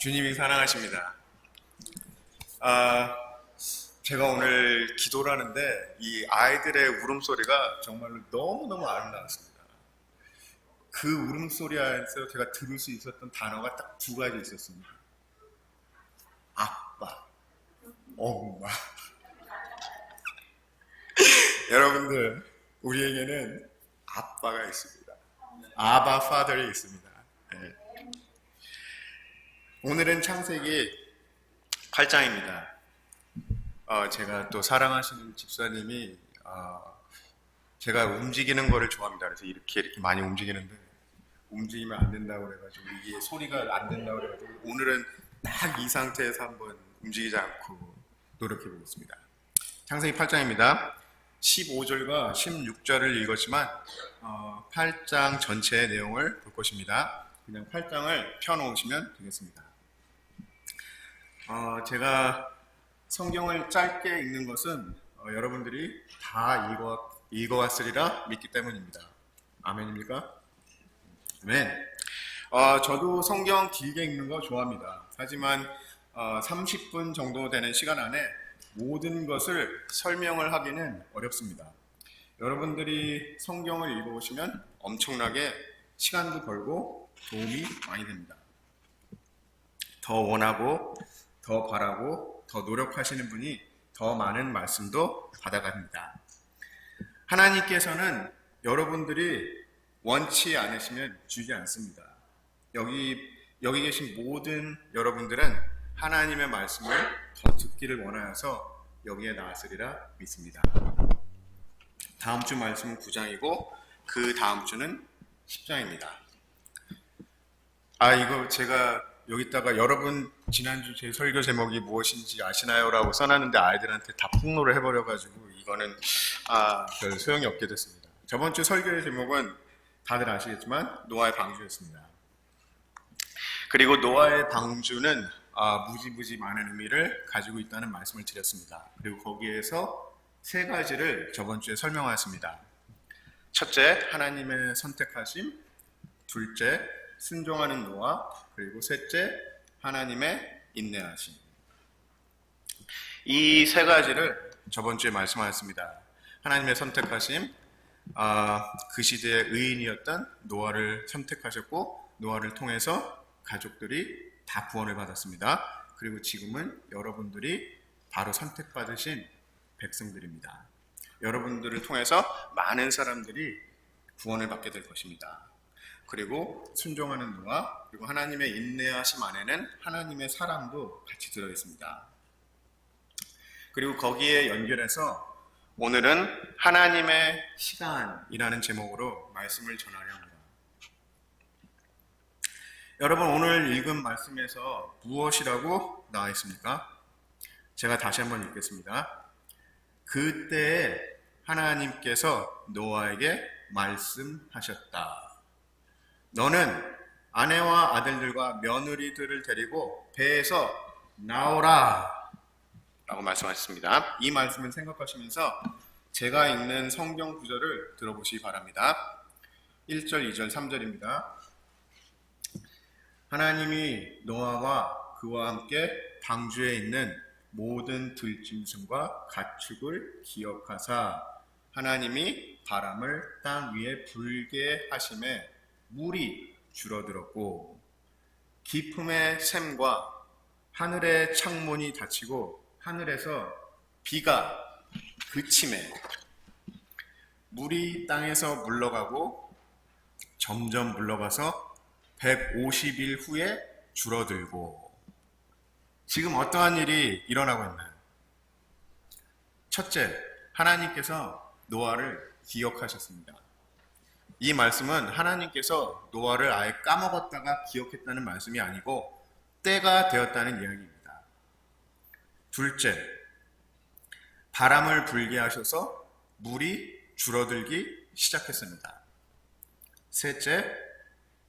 주님이 사랑하십니다. 아, 제가 오늘 기도를 하는데 이 아이들의 울음소리가 정말로 너무너무 아름다웠습니다. 그 울음소리 안에서 제가 들을 수 있었던 단어가 딱 두 가지 있었습니다. 아빠, 엄마. 여러분들, 우리에게는 아빠가 있습니다. 아바 파더이 있습니다. 네. 오늘은 창세기 8장입니다. 제가 또 사랑하시는 집사님이 제가 움직이는 거를 좋아합니다. 그래서 이렇게 많이 움직이는데 움직이면 안 된다고 그래가지고 이게 소리가 안 된다고 그래가지고 오늘은 딱 이 상태에서 한번 움직이지 않고 노력해 보겠습니다. 창세기 8장입니다. 15절과 16절을 읽었지만 8장 전체의 내용을 볼 것입니다. 그냥 8장을 펴놓으시면 되겠습니다. 제가 성경을 짧게 읽는 것은 여러분들이 다 읽어왔으리라 믿기 때문입니다. 아멘입니까? 아멘. 저도 성경 길게 읽는 거 좋아합니다. 하지만 30분 정도 되는 시간 안에 모든 것을 설명을 하기는 어렵습니다. 여러분들이 성경을 읽어보시면 엄청나게 시간도 벌고 도움이 많이 됩니다. 더 원하고 더 바라고 더 노력하시는 분이 더 많은 말씀도 받아갑니다. 하나님께서는 여러분들이 원치 않으시면 주지 않습니다. 여기 계신 모든 여러분들은 하나님의 말씀을 더 듣기를 원하여서 여기에 나왔으리라 믿습니다. 다음 주 말씀은 9장이고 그 다음 주는 10장입니다. 이거 제가 여기다가 여러분 지난주 제 설교 제목이 무엇인지 아시나요? 라고 써놨는데 아이들한테 다 폭로를 해버려가지고 이거는 별 소용이 없게 됐습니다. 저번 주 설교의 제목은 다들 아시겠지만 노아의 방주였습니다. 그리고 노아의 방주는 무지무지 많은 의미를 가지고 있다는 말씀을 드렸습니다. 그리고 거기에서 세 가지를 저번 주에 설명하였습니다. 첫째, 하나님의 선택하심. 둘째, 순종하는 노아. 그리고 셋째, 하나님의 인내하심. 이 세 가지를 저번 주에 말씀하였습니다. 하나님의 선택하심, 그 시대의 의인이었던 노아를 선택하셨고 노아를 통해서 가족들이 다 구원을 받았습니다. 그리고 지금은 여러분들이 바로 선택받으신 백성들입니다. 여러분들을 통해서 많은 사람들이 구원을 받게 될 것입니다. 그리고 순종하는 노아, 그리고 하나님의 인내하심 안에는 하나님의 사랑도 같이 들어있습니다. 그리고 거기에 연결해서 오늘은 하나님의 시간이라는 제목으로 말씀을 전하려 합니다. 여러분, 오늘 읽은 말씀에서 무엇이라고 나와 있습니까? 제가 다시 한번 읽겠습니다. 그때에 하나님께서 노아에게 말씀하셨다. 너는 아내와 아들들과 며느리들을 데리고 배에서 나오라 라고 말씀하셨습니다. 이 말씀을 생각하시면서 제가 읽는 성경 구절을 들어보시기 바랍니다. 1절, 2절, 3절입니다. 하나님이 노아와 그와 함께 방주에 있는 모든 들짐승과 가축을 기억하사 하나님이 바람을 땅 위에 불게 하심에 물이 줄어들었고 깊음의 샘과 하늘의 창문이 닫히고 하늘에서 비가 그침에 물이 땅에서 물러가고 점점 물러가서 150일 후에 줄어들고. 지금 어떠한 일이 일어나고 있나요? 첫째, 하나님께서 노아를 기억하셨습니다. 이 말씀은 하나님께서 노아를 아예 까먹었다가 기억했다는 말씀이 아니고 때가 되었다는 이야기입니다. 둘째, 바람을 불게 하셔서 물이 줄어들기 시작했습니다. 셋째,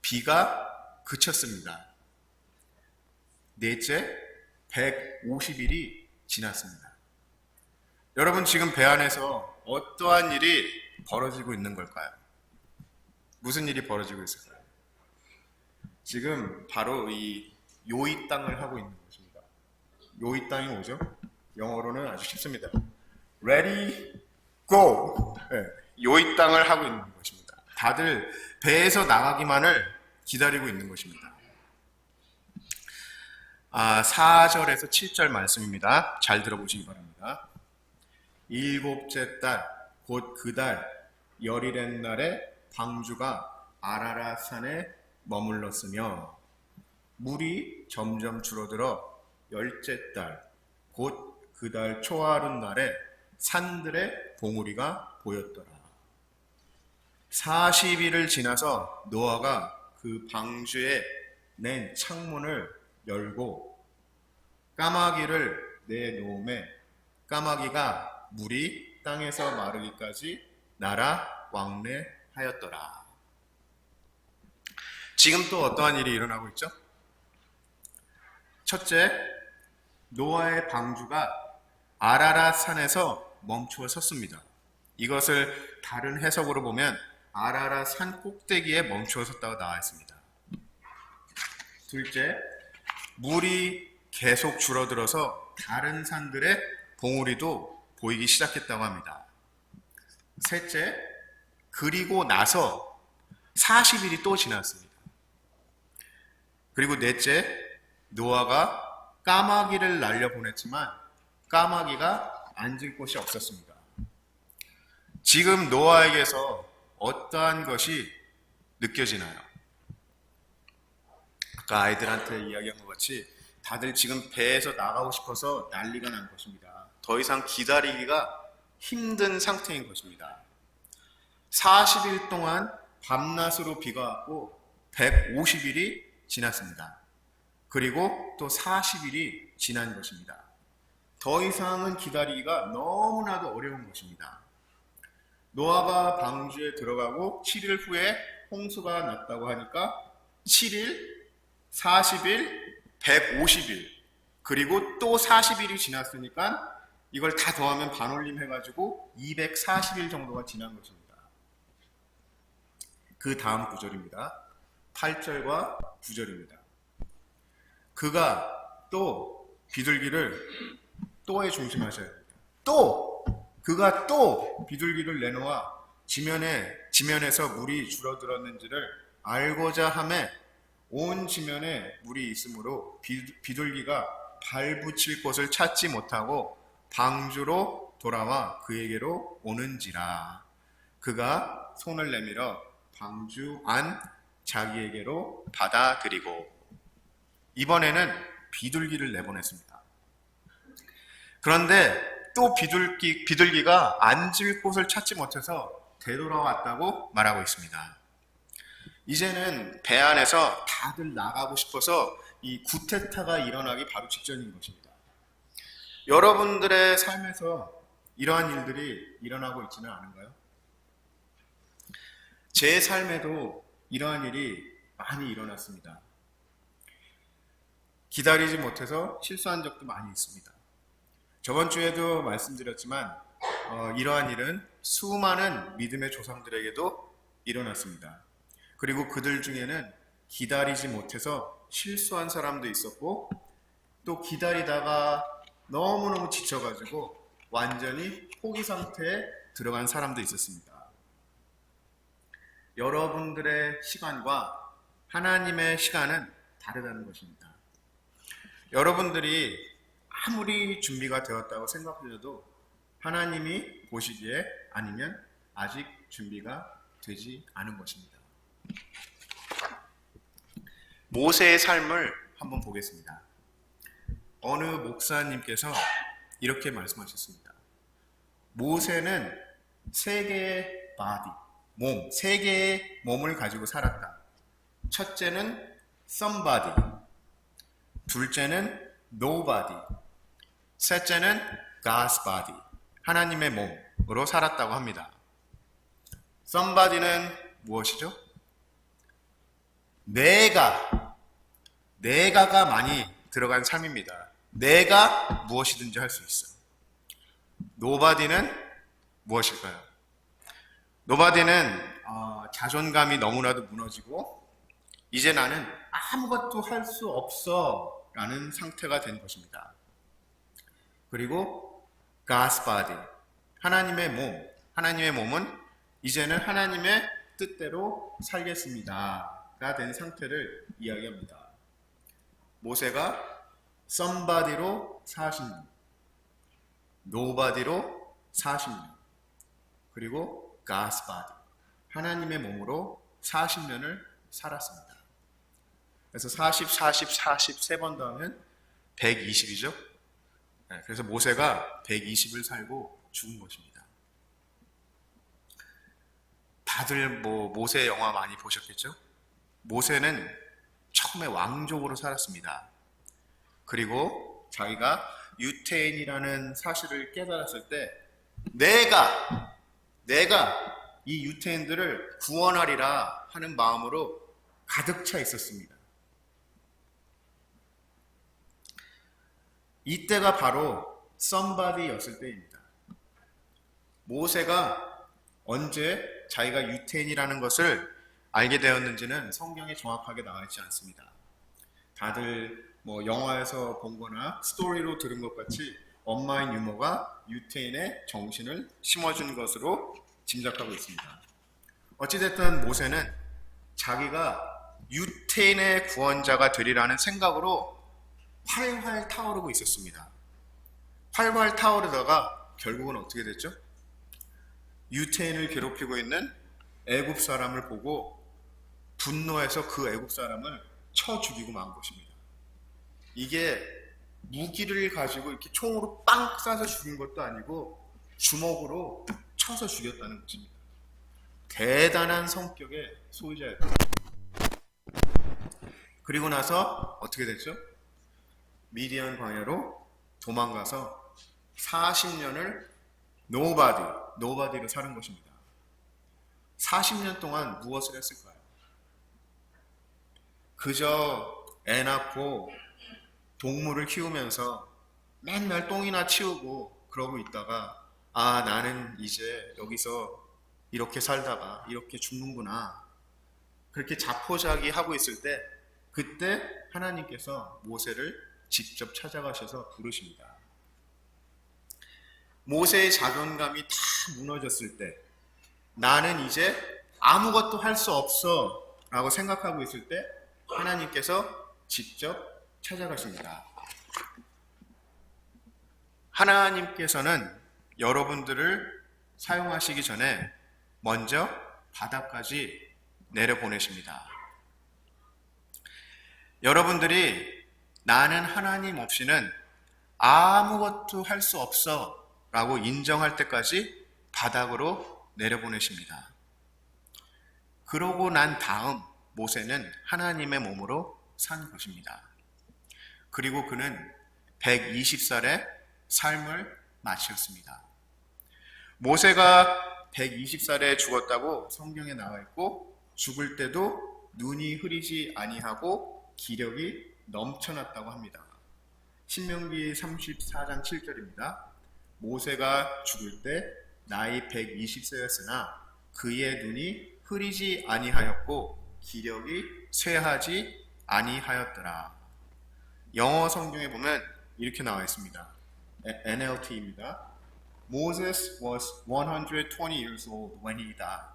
비가 그쳤습니다. 넷째, 150일이 지났습니다. 여러분, 지금 배 안에서 어떠한 일이 벌어지고 있는 걸까요? 무슨 일이 벌어지고 있을까요? 지금 바로 이 요이 땅을 하고 있는 것입니다. 요이 땅이 뭐죠? 영어로는 아주 쉽습니다. Ready, go. 네, 요이 땅을 하고 있는 것입니다. 다들 배에서 나가기만을 기다리고 있는 것입니다. 4절에서 7절 말씀입니다. 잘 들어보시기 바랍니다. 일곱째 달, 곧 그 달, 열일의 날에 방주가 아라랏 산에 머물렀으며 물이 점점 줄어들어 열째 달, 곧 그 달 초하룻 날에 산들의 봉우리가 보였더라. 40일을 지나서 노아가 그 방주에 낸 창문을 열고 까마귀를 내놓음에 까마귀가 물이 땅에서 마르기까지 날아 왕래하였더라. 지금 또 어떠한 일이 일어나고 있죠? 첫째, 노아의 방주가 아라랏 산에서 멈추어 섰습니다. 이것을 다른 해석으로 보면 아라랏 산 꼭대기에 멈추어 섰다고 나와 있습니다. 둘째, 물이 계속 줄어들어서 다른 산들의 봉우리도 보이기 시작했다고 합니다. 셋째, 그리고 나서 40일이 또 지났습니다. 그리고 넷째, 노아가 까마귀를 날려보냈지만 까마귀가 앉을 곳이 없었습니다. 지금 노아에게서 어떠한 것이 느껴지나요? 아까 아이들한테 이야기한 것 같이 다들 지금 배에서 나가고 싶어서 난리가 난 것입니다. 더 이상 기다리기가 힘든 상태인 것입니다. 40일 동안 밤낮으로 비가 왔고 150일이 지났습니다. 그리고 또 40일이 지난 것입니다. 더 이상은 기다리기가 너무나도 어려운 것입니다. 노아가 방주에 들어가고 7일 후에 홍수가 났다고 하니까 7일, 40일, 150일, 그리고 또 40일이 지났으니까 이걸 다 더하면 반올림 해가지고 240일 정도가 지난 것입니다. 그 다음 구절입니다. 8절과 9절입니다. 그가 또 비둘기를 또에 중심하셔야 됩니다. 그가 또 비둘기를 내놓아 지면에서 물이 줄어들었는지를 알고자 하매 온 지면에 물이 있으므로 비둘기가 발 붙일 곳을 찾지 못하고 방주로 돌아와 그에게로 오는지라. 그가 손을 내밀어 방주 안 자기에게로 받아들이고. 이번에는 비둘기를 내보냈습니다. 그런데 또 비둘기가 앉을 곳을 찾지 못해서 되돌아왔다고 말하고 있습니다. 이제는 배 안에서 다들 나가고 싶어서 이 구테타가 일어나기 바로 직전인 것입니다. 여러분들의 삶에서 이러한 일들이 일어나고 있지는 않은가요? 제 삶에도 이러한 일이 많이 일어났습니다. 기다리지 못해서 실수한 적도 많이 있습니다. 저번 주에도 말씀드렸지만 이러한 일은 수많은 믿음의 조상들에게도 일어났습니다. 그리고 그들 중에는 기다리지 못해서 실수한 사람도 있었고 또 기다리다가 너무너무 지쳐가지고 완전히 포기 상태에 들어간 사람도 있었습니다. 여러분들의 시간과 하나님의 시간은 다르다는 것입니다. 여러분들이 아무리 준비가 되었다고 생각해도 하나님이 보시기에 아니면 아직 준비가 되지 않은 것입니다. 모세의 삶을 한번 보겠습니다. 어느 목사님께서 이렇게 말씀하셨습니다. 모세는 세 개의 세 개의 몸을 가지고 살았다. 첫째는 somebody, 둘째는 nobody, 셋째는 God's body, 하나님의 몸으로 살았다고 합니다. somebody는 무엇이죠? 내가가 많이 들어간 삶입니다. 내가 무엇이든지 할 수 있어. nobody는 무엇일까요? nobody는 자존감이 너무나도 무너지고 이제 나는 아무것도 할 수 없어 라는 상태가 된 것입니다. 그리고 God's body, 하나님의 몸, 하나님의 몸은 이제는 하나님의 뜻대로 살겠습니다가 된 상태를 이야기합니다. 모세가 somebody로 40년, nobody로 40년, 그리고 God's body, 하나님의 몸으로 40년을 살았습니다. 그래서 40, 40, 40 세 번 더하면 120이죠. 그래서 모세가 120을 살고 죽은 것입니다. 다들 모세 영화 많이 보셨겠죠? 모세는 처음에 왕족으로 살았습니다. 그리고 자기가 유태인이라는 사실을 깨달았을 때 내가 이 유태인들을 구원하리라 하는 마음으로 가득 차 있었습니다. 이때가 바로 somebody였을 때입니다. 모세가 언제 자기가 유태인이라는 것을 알게 되었는지는 성경에 정확하게 나와 있지 않습니다. 다들 영화에서 본 거나 스토리로 들은 것 같이 엄마인 유모가 유태인의 정신을 심어준 것으로 짐작하고 있습니다. 어찌됐든 모세는 자기가 유태인의 구원자가 되리라는 생각으로 활활 타오르고 있었습니다. 활활 타오르다가 결국은 어떻게 됐죠? 유태인을 괴롭히고 있는 애굽 사람을 보고 분노해서 그 애굽 사람을 쳐 죽이고 만 것입니다. 이게 무기를 가지고 이렇게 총으로 빵 쏴서 죽인 것도 아니고 주먹으로 쳐서 죽였다는 것입니다. 대단한 성격의 소유자였다. 그리고 나서 어떻게 됐죠? 미디안 광야로 도망가서 40년을 노바디로 사는 것입니다. 40년 동안 무엇을 했을까요? 그저 애 낳고 동물을 키우면서 맨날 똥이나 치우고 그러고 있다가 나는 이제 여기서 이렇게 살다가 이렇게 죽는구나, 그렇게 자포자기하고 있을 때 그때 하나님께서 모세를 직접 찾아가셔서 부르십니다. 모세의 자존감이 다 무너졌을 때, 나는 이제 아무것도 할 수 없어 라고 생각하고 있을 때 하나님께서 직접 찾아가십니다. 하나님께서는 여러분들을 사용하시기 전에 먼저 바다까지 내려보내십니다. 여러분들이 나는 하나님 없이는 아무것도 할 수 없어 라고 인정할 때까지 바닥으로 내려보내십니다. 그러고 난 다음 모세는 하나님의 몸으로 산 것입니다. 그리고 그는 120살의 삶을 마치었습니다. 모세가 120살에 죽었다고 성경에 나와 있고, 죽을 때도 눈이 흐리지 아니하고 기력이 넘쳐났다고 합니다. 신명기 34장 7절입니다. 모세가 죽을 때 나이 120세였으나 그의 눈이 흐리지 아니하였고 기력이 쇠하지 아니하였더라. 영어 성경에 보면 이렇게 나와 있습니다. NLT입니다. Moses was 120 years old when he died.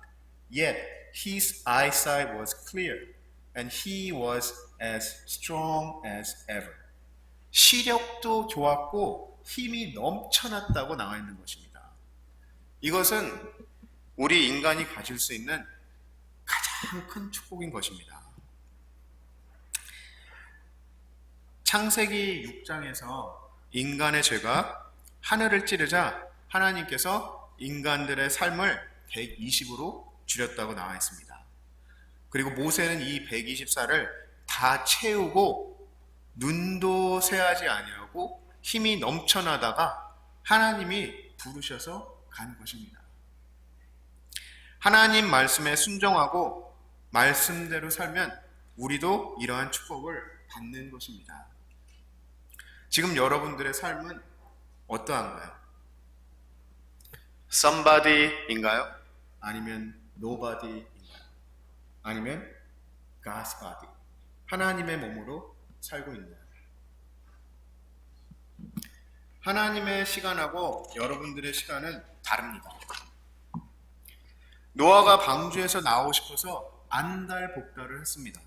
Yet his eyesight was clear and he was as strong as ever. 시력도 좋았고 힘이 넘쳐났다고 나와 있는 것입니다. 이것은 우리 인간이 가질 수 있는 가장 큰 축복인 것입니다. 창세기 6장에서 인간의 죄가 하늘을 찌르자 하나님께서 인간들의 삶을 120으로 줄였다고 나와 있습니다. 그리고 모세는 이 120살을 다 채우고 눈도 새하지 아니하고 힘이 넘쳐나다가 하나님이 부르셔서 간 것입니다. 하나님 말씀에 순종하고 말씀대로 살면 우리도 이러한 축복을 받는 것입니다. 지금 여러분들의 삶은 어떠한가요? somebody인가요? 아니면 nobody인가요? 아니면 God's body, 하나님의 몸으로 살고 있나요? 하나님의 시간하고 여러분들의 시간은 다릅니다. 노아가 방주에서 나오고 싶어서 안달복달을 했습니다.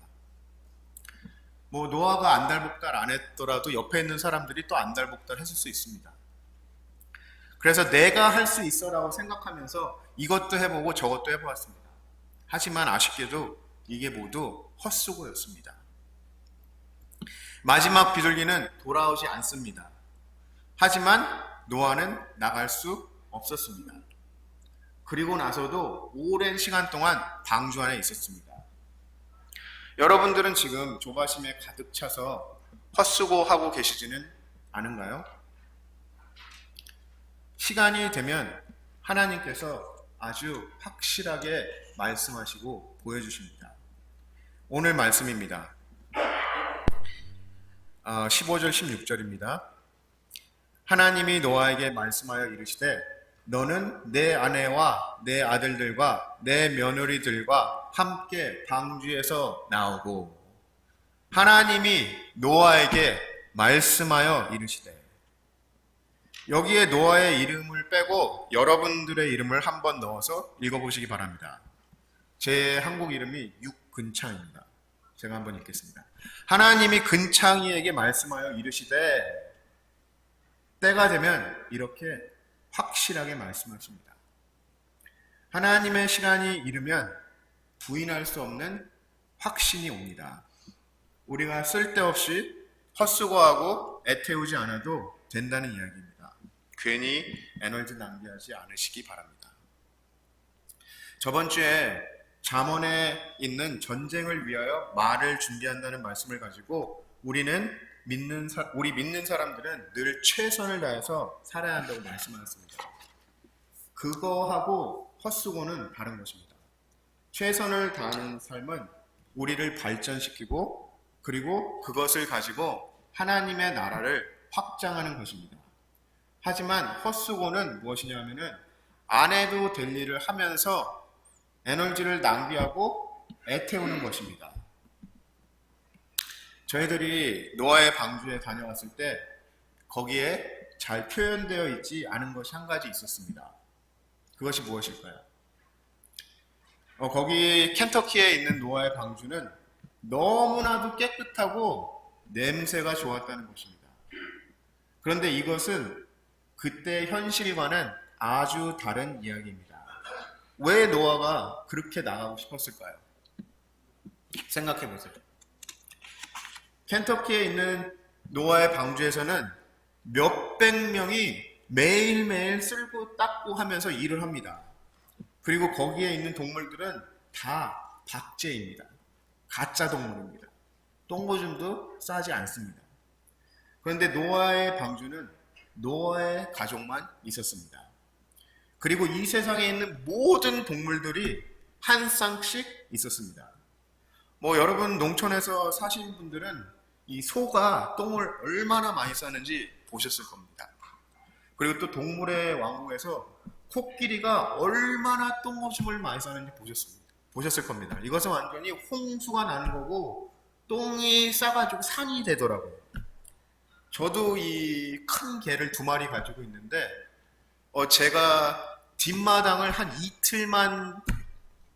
노아가 안달복달 안 했더라도 옆에 있는 사람들이 또 안달복달 했을 수 있습니다. 그래서 내가 할 수 있어라고 생각하면서 이것도 해보고 저것도 해보았습니다. 하지만 아쉽게도 이게 모두 헛수고였습니다. 마지막 비둘기는 돌아오지 않습니다. 하지만 노아는 나갈 수 없었습니다. 그리고 나서도 오랜 시간 동안 방주 안에 있었습니다. 여러분들은 지금 조바심에 가득 차서 헛수고하고 계시지는 않은가요? 시간이 되면 하나님께서 아주 확실하게 말씀하시고 보여주십니다. 오늘 말씀입니다. 15절 16절입니다. 하나님이 노아에게 말씀하여 이르시되 너는 내 아내와 내 아들들과 내 며느리들과 함께 방주에서 나오고. 하나님이 노아에게 말씀하여 이르시되, 여기에 노아의 이름을 빼고 여러분들의 이름을 한번 넣어서 읽어보시기 바랍니다. 제 한국 이름이 육근창입니다. 제가 한번 읽겠습니다. 하나님이 근창이에게 말씀하여 이르시되, 때가 되면 이렇게 확실하게 말씀하십니다. 하나님의 시간이 이르면 부인할 수 없는 확신이 옵니다. 우리가 쓸데없이 헛수고하고 애태우지 않아도 된다는 이야기입니다. 괜히 에너지 낭비하지 않으시기 바랍니다. 저번 주에 잠언에 있는 전쟁을 위하여 말을 준비한다는 말씀을 가지고 우리 믿는 사람들은 늘 최선을 다해서 살아야 한다고 말씀하셨습니다. 그거하고 헛수고는 다른 것입니다. 최선을 다하는 삶은 우리를 발전시키고 그리고 그것을 가지고 하나님의 나라를 확장하는 것입니다. 하지만 헛수고는 무엇이냐면은 안 해도 될 일을 하면서 에너지를 낭비하고 애태우는 것입니다. 저희들이 노아의 방주에 다녀왔을 때 거기에 잘 표현되어 있지 않은 것이 한 가지 있었습니다. 그것이 무엇일까요? 거기 켄터키에 있는 노아의 방주는 너무나도 깨끗하고 냄새가 좋았다는 것입니다. 그런데 이것은 그때 현실과는 아주 다른 이야기입니다. 왜 노아가 그렇게 나가고 싶었을까요? 생각해 보세요. 켄터키에 있는 노아의 방주에서는 몇백 명이 매일매일 쓸고 닦고 하면서 일을 합니다. 그리고 거기에 있는 동물들은 다 박제입니다. 가짜 동물입니다. 똥오줌도 싸지 않습니다. 그런데 노아의 방주는 노아의 가족만 있었습니다. 그리고 이 세상에 있는 모든 동물들이 한 쌍씩 있었습니다. 여러분 농촌에서 사시는 분들은 이 소가 똥을 얼마나 많이 싸는지 보셨을 겁니다. 그리고 또 동물의 왕국에서 코끼리가 얼마나 똥오줌을 많이 싸는지 보셨을 겁니다. 이것은 완전히 홍수가 나는 거고 똥이 싸가지고 산이 되더라고요. 저도 이 큰 개를 2마리 가지고 있는데 제가 뒷마당을 한 이틀만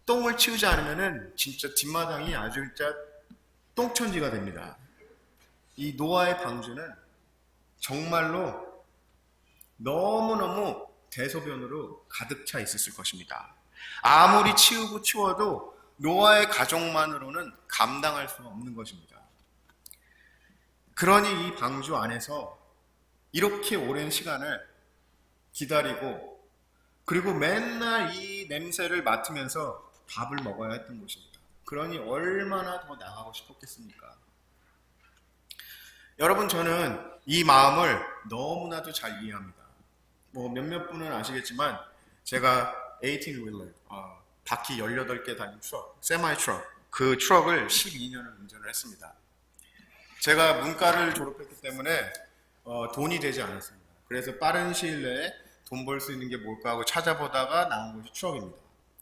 똥을 치우지 않으면은 진짜 뒷마당이 아주 진짜 똥천지가 됩니다. 이 노아의 방주는 정말로 너무너무 대소변으로 가득 차 있었을 것입니다. 아무리 치우고 치워도 노아의 가족만으로는 감당할 수 없는 것입니다. 그러니 이 방주 안에서 이렇게 오랜 시간을 기다리고 그리고 맨날 이 냄새를 맡으면서 밥을 먹어야 했던 것입니다. 그러니 얼마나 더 나가고 싶었겠습니까? 여러분, 저는 이 마음을 너무나도 잘 이해합니다. 몇몇 분은 아시겠지만 제가 18휠러, 바퀴 18개 달린 트럭, 세마이 트럭, 그 트럭을 12년을 운전을 했습니다. 제가 문과를 졸업했기 때문에 돈이 되지 않았습니다. 그래서 빠른 시일 내에 돈 벌 수 있는 게 뭘까 하고 찾아보다가 나온 것이 트럭입니다.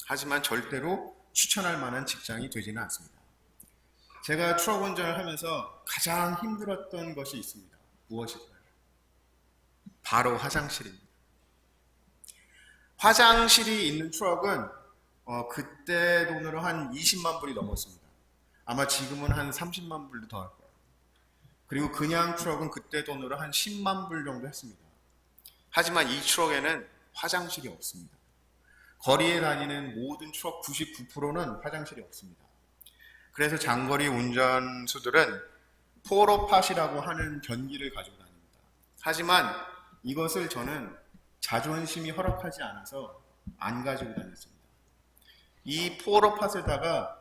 하지만 절대로 추천할 만한 직장이 되지는 않습니다. 제가 트럭 운전을 하면서 가장 힘들었던 것이 있습니다. 무엇일까요? 바로 화장실입니다. 화장실이 있는 트럭은 그때 돈으로 한 20만 불이 넘었습니다. 아마 지금은 한 30만 불도 더 할 거예요. 그리고 그냥 트럭은 그때 돈으로 한 10만 불 정도 했습니다. 하지만 이 트럭에는 화장실이 없습니다. 거리에 다니는 모든 트럭 99%는 화장실이 없습니다. 그래서 장거리 운전수들은 포로팟이라고 하는 변기를 가지고 다닙니다. 하지만 이것을 저는 자존심이 허락하지 않아서 안 가지고 다녔습니다. 이 포로팟에다가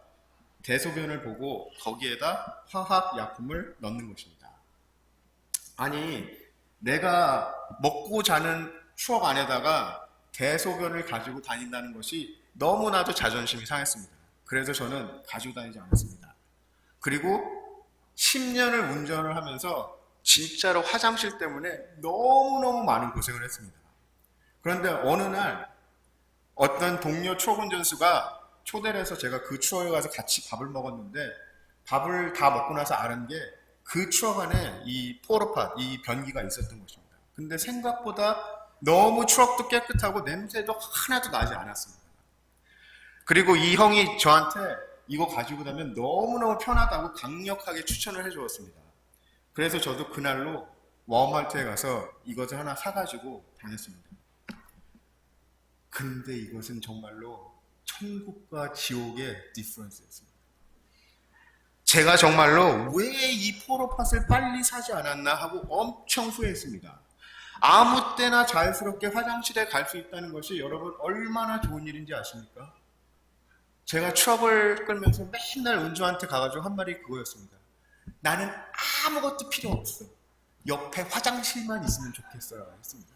대소변을 보고 거기에다 화학약품을 넣는 것입니다. 아니, 내가 먹고 자는 추억 안에다가 대소변을 가지고 다닌다는 것이 너무나도 자존심이 상했습니다. 그래서 저는 가지고 다니지 않았습니다. 그리고 10년을 운전을 하면서 진짜로 화장실 때문에 너무너무 많은 고생을 했습니다. 그런데 어느 날 어떤 동료 추억 운전수가 초대를 해서 제가 그 추억에 가서 같이 밥을 먹었는데, 밥을 다 먹고 나서 아는 게 그 추억 안에 이 포로팟, 이 변기가 있었던 것입니다. 근데 생각보다 너무 추억도 깨끗하고 냄새도 하나도 나지 않았습니다. 그리고 이 형이 저한테 이거 가지고 다니면 너무너무 편하다고 강력하게 추천을 해주었습니다. 그래서 저도 그날로 워마트에 가서 이것을 하나 사가지고 다녔습니다. 근데 이것은 정말로 천국과 지옥의 디퍼런스였습니다. 제가 정말로 왜 이 포로팟을 빨리 사지 않았나 하고 엄청 후회했습니다. 아무 때나 자유스럽게 화장실에 갈 수 있다는 것이 여러분 얼마나 좋은 일인지 아십니까? 제가 트럭을 끌면서 맨날 운주한테 가가지고 한 말이 그거였습니다. 나는 아무것도 필요 없어. 옆에 화장실만 있으면 좋겠어요. 했습니다.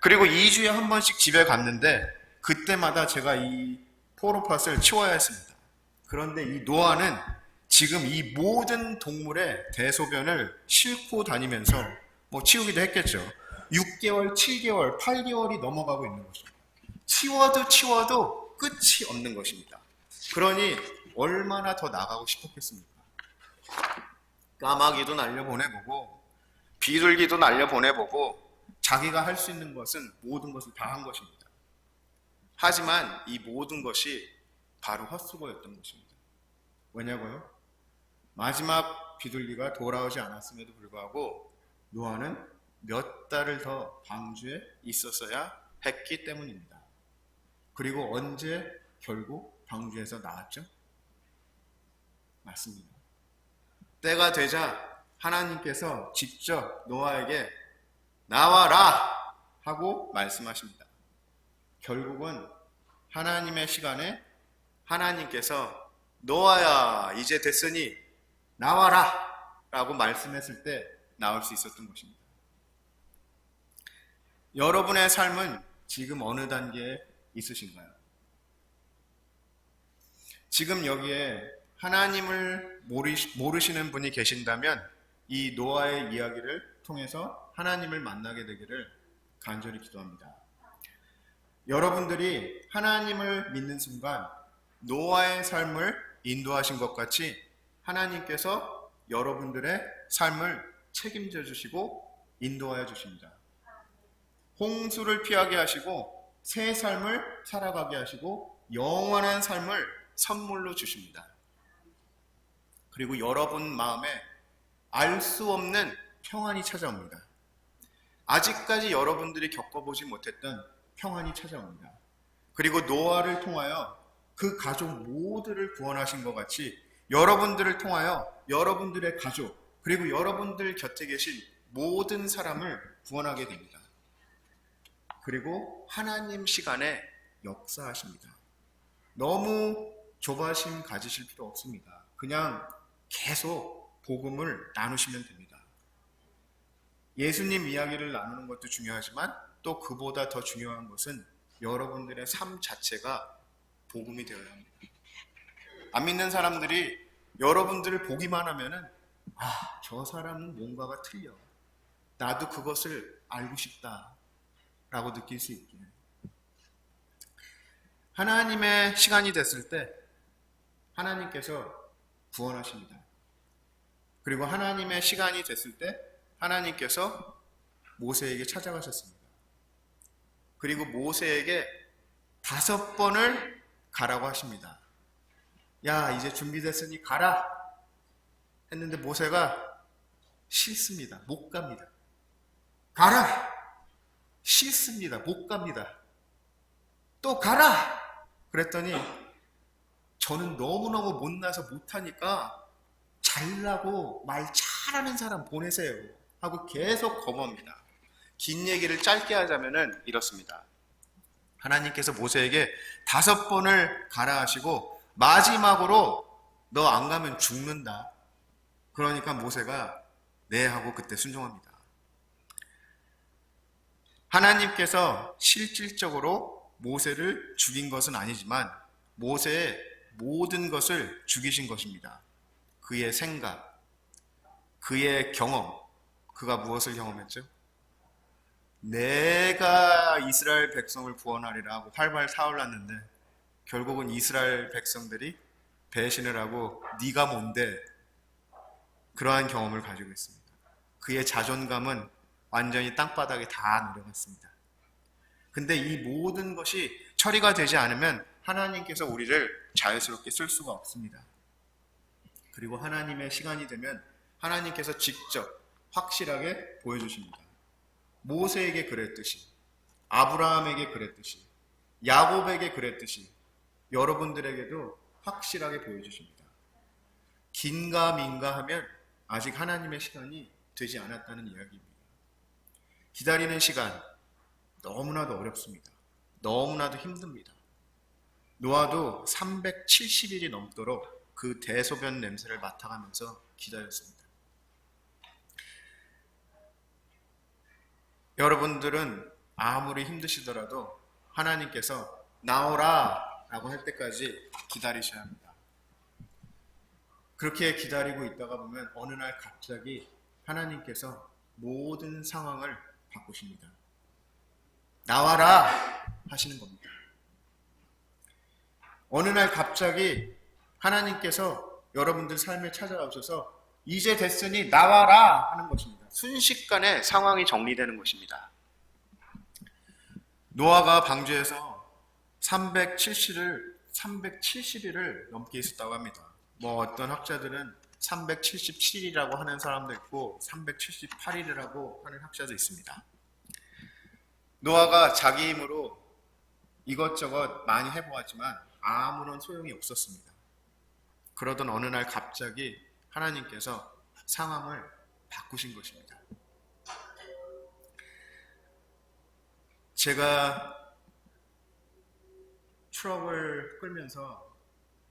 그리고 2주에 한 번씩 집에 갔는데 그때마다 제가 이 포로팟을 치워야 했습니다. 그런데 이 노아는 지금 이 모든 동물의 대소변을 싣고 다니면서 뭐 치우기도 했겠죠. 6개월, 7개월, 8개월이 넘어가고 있는 것입니다. 치워도 끝이 없는 것입니다. 그러니 얼마나 더 나가고 싶었겠습니까? 까마귀도 날려보내보고 비둘기도 날려보내보고 자기가 할 수 있는 것은 모든 것을 다 한 것입니다. 하지만 이 모든 것이 바로 헛수고였던 것입니다. 왜냐고요? 마지막 비둘기가 돌아오지 않았음에도 불구하고 노아는 몇 달을 더 방주에 있었어야 했기 때문입니다. 그리고 언제 결국 방주에서 나왔죠? 맞습니다. 때가 되자 하나님께서 직접 노아에게 나와라 하고 말씀하십니다. 결국은 하나님의 시간에 하나님께서 노아야 이제 됐으니 나와라 라고 말씀했을 때 나올 수 있었던 것입니다. 여러분의 삶은 지금 어느 단계에 있으신가요? 지금 여기에 하나님을 모르시는 분이 계신다면 이 노아의 이야기를 통해서 하나님을 만나게 되기를 간절히 기도합니다. 여러분들이 하나님을 믿는 순간 노아의 삶을 인도하신 것 같이 하나님께서 여러분들의 삶을 책임져 주시고 인도하여 주십니다. 홍수를 피하게 하시고 새 삶을 살아가게 하시고 영원한 삶을 선물로 주십니다. 그리고 여러분 마음에 알 수 없는 평안이 찾아옵니다. 아직까지 여러분들이 겪어보지 못했던 평안이 찾아옵니다. 그리고 노아를 통하여 그 가족 모두를 구원하신 것 같이 여러분들을 통하여 여러분들의 가족 그리고 여러분들 곁에 계신 모든 사람을 구원하게 됩니다. 그리고 하나님 시간에 역사하십니다. 너무 조바심 가지실 필요 없습니다. 그냥 계속 복음을 나누시면 됩니다. 예수님 이야기를 나누는 것도 중요하지만 또 그보다 더 중요한 것은 여러분들의 삶 자체가 복음이 되어야 합니다. 안 믿는 사람들이 여러분들을 보기만 하면은 저 사람은 뭔가가 틀려. 나도 그것을 알고 싶다 라고 느낄 수 있게. 하나님의 시간이 됐을 때 하나님께서 구원하십니다. 그리고 하나님의 시간이 됐을 때 하나님께서 모세에게 찾아가셨습니다. 그리고 모세에게 5번을 가라고 하십니다. 야, 이제 준비됐으니 가라 했는데 모세가 싫습니다. 못 갑니다. 가라! 싫습니다. 못 갑니다. 또 가라! 그랬더니 저는 너무너무 못나서 못하니까 잘나고 말 잘하는 사람 보내세요 하고 계속 거부합니다. 긴 얘기를 짧게 하자면은 이렇습니다. 하나님께서 모세에게 5번을 가라 하시고 마지막으로 너 안 가면 죽는다. 그러니까 모세가 네 하고 그때 순종합니다. 하나님께서 실질적으로 모세를 죽인 것은 아니지만 모세의 모든 것을 죽이신 것입니다. 그의 생각, 그의 경험, 그가 무엇을 경험했죠? 내가 이스라엘 백성을 구원하리라 하고 활발 타올랐는데 결국은 이스라엘 백성들이 배신을 하고 네가 뭔데? 그러한 경험을 가지고 있습니다. 그의 자존감은 완전히 땅바닥에 다 내려갔습니다. 근데 이 모든 것이 처리가 되지 않으면 하나님께서 우리를 자유스럽게 쓸 수가 없습니다. 그리고 하나님의 시간이 되면 하나님께서 직접 확실하게 보여주십니다. 모세에게 그랬듯이, 아브라함에게 그랬듯이, 야곱에게 그랬듯이 여러분들에게도 확실하게 보여주십니다. 긴가민가 하면 아직 하나님의 시간이 되지 않았다는 이야기입니다. 기다리는 시간 너무나도 어렵습니다. 너무나도 힘듭니다. 노아도 370일이 넘도록 그 대소변 냄새를 맡아가면서 기다렸습니다. 여러분들은 아무리 힘드시더라도 하나님께서 나오라 라고 할 때까지 기다리셔야 합니다. 그렇게 기다리고 있다가 보면 어느 날 갑자기 하나님께서 모든 상황을 바꾸십니다. 나와라 하시는 겁니다. 어느 날 갑자기 하나님께서 여러분들 삶에 찾아오셔서 이제 됐으니 나와라 하는 것입니다. 순식간에 상황이 정리되는 것입니다. 노아가 방주에서 370일을 넘게 있었다고 합니다. 어떤 학자들은 377이라고 하는 사람도 있고 378일이라고 하는 학자도 있습니다. 노아가 자기 힘으로 이것저것 많이 해보았지만 아무런 소용이 없었습니다. 그러던 어느 날 갑자기 하나님께서 상황을 바꾸신 것입니다. 제가 트럭을 끌면서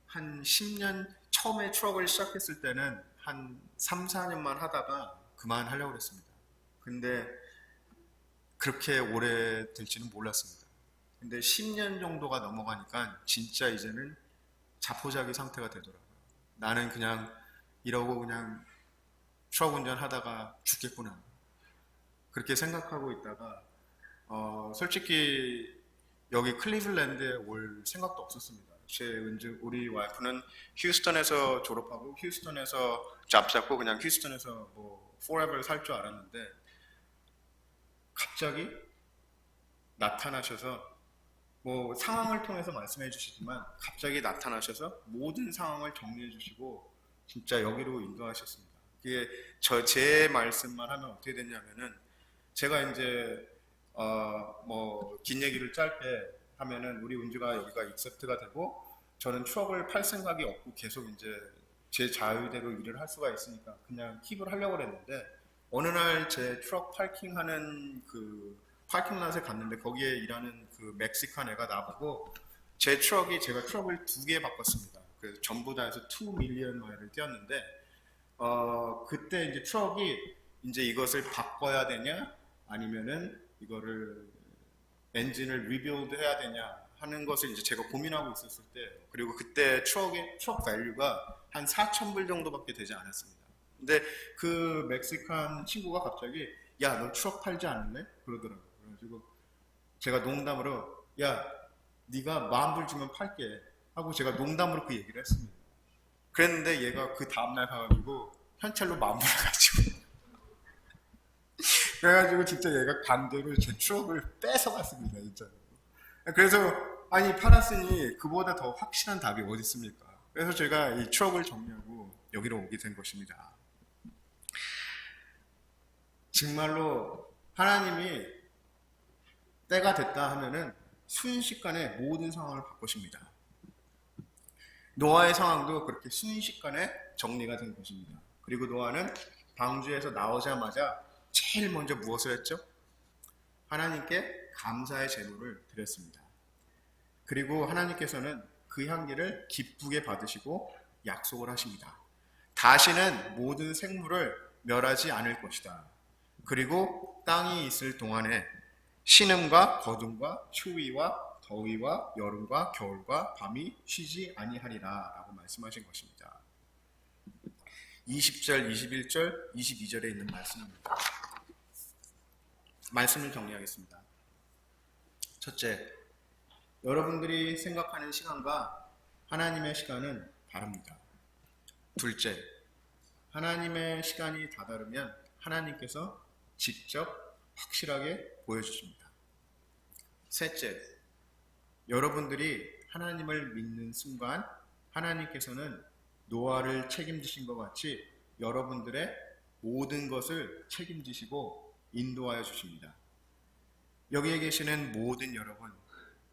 한 10년, 처음에 트럭을 시작했을 때는 한 3, 4년만 하다가 그만하려고 했습니다. 근데 그렇게 오래 될지는 몰랐습니다. 근데 10년 정도가 넘어가니까 진짜 이제는 자포자기 상태가 되더라고요. 나는 그냥 이러고 그냥 트럭 운전하다가 죽겠구나. 그렇게 생각하고 있다가 솔직히 여기 클리블랜드에 올 생각도 없었습니다. 우리 와이프는 휴스턴에서 졸업하고 휴스턴에서 잡 잡고 그냥 휴스턴에서 forever 살 줄 알았는데 갑자기 나타나셔서 상황을 통해서 말씀해 주시지만 갑자기 나타나셔서 모든 상황을 정리해 주시고 진짜 여기로 인도하셨습니다. 이게 제 말씀만 하면 어떻게 됐냐면은 제가 이제 긴 얘기를 짧게 하면은 우리 은주가 여기가 익셉트가 되고 저는 트럭을 팔 생각이 없고 계속 이제 제 자유대로 일을 할 수가 있으니까 그냥 킵을 하려고 했는데 어느 날 제 트럭 파킹하는 그 파킹랏에 갔는데 거기에 일하는 그 멕시칸 애가 나보고 제가 트럭을 2개 바꿨습니다. 그래서 전부 다 해서 2 밀리언 마일을 뛰었는데 그때 이제 트럭이 이제 이것을 바꿔야 되냐 아니면은 이거를 엔진을 리빌드 해야 되냐 하는 것을 이제 제가 고민하고 있었을 때 그리고 그때 트럭 밸류가 한 4,000불 정도밖에 되지 않았습니다. 근데 그 멕시칸 친구가 갑자기 야, 너 트럭 팔지 않을래? 그러더라고요. 그래가지고 제가 농담으로 야, 네가 10,000불 주면 팔게 하고 제가 농담으로 그 얘기를 했습니다. 그랬는데 얘가 그 다음날 가가지고 현찰로 10,000불을 가지고 그래가지고 진짜 얘가 강제로 제 추억을 뺏어갔습니다, 진짜. 그래서 아니 팔았으니 그보다 더 확실한 답이 어디 있습니까? 그래서 제가 이 추억을 정리하고 여기로 오게 된 것입니다. 정말로 하나님이 때가 됐다 하면은 순식간에 모든 상황을 바꾸십니다. 노아의 상황도 그렇게 순식간에 정리가 된 것입니다. 그리고 노아는 방주에서 나오자마자 제일 먼저 무엇을 했죠? 하나님께 감사의 제물을 드렸습니다. 그리고 하나님께서는 그 향기를 기쁘게 받으시고 약속을 하십니다. 다시는 모든 생물을 멸하지 않을 것이다. 그리고 땅이 있을 동안에 신음과 거둠과 추위와 더위와 여름과 겨울과 밤이 쉬지 아니하리라 라고 말씀하신 것입니다. 20절, 21절, 22절에 있는 말씀입니다. 말씀을 정리하겠습니다. 첫째, 여러분들이 생각하는 시간과 하나님의 시간은 다릅니다. 둘째, 하나님의 시간이 다다르면 하나님께서 직접 확실하게 보여주십니다. 셋째, 여러분들이 하나님을 믿는 순간 하나님께서는 노아를 책임지신 것 같이 여러분들의 모든 것을 책임지시고 인도하여 주십니다. 여기에 계시는 모든 여러분,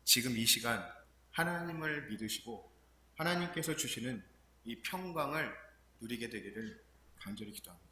지금 이 시간 하나님을 믿으시고 하나님께서 주시는 이 평강을 누리게 되기를 간절히 기도합니다.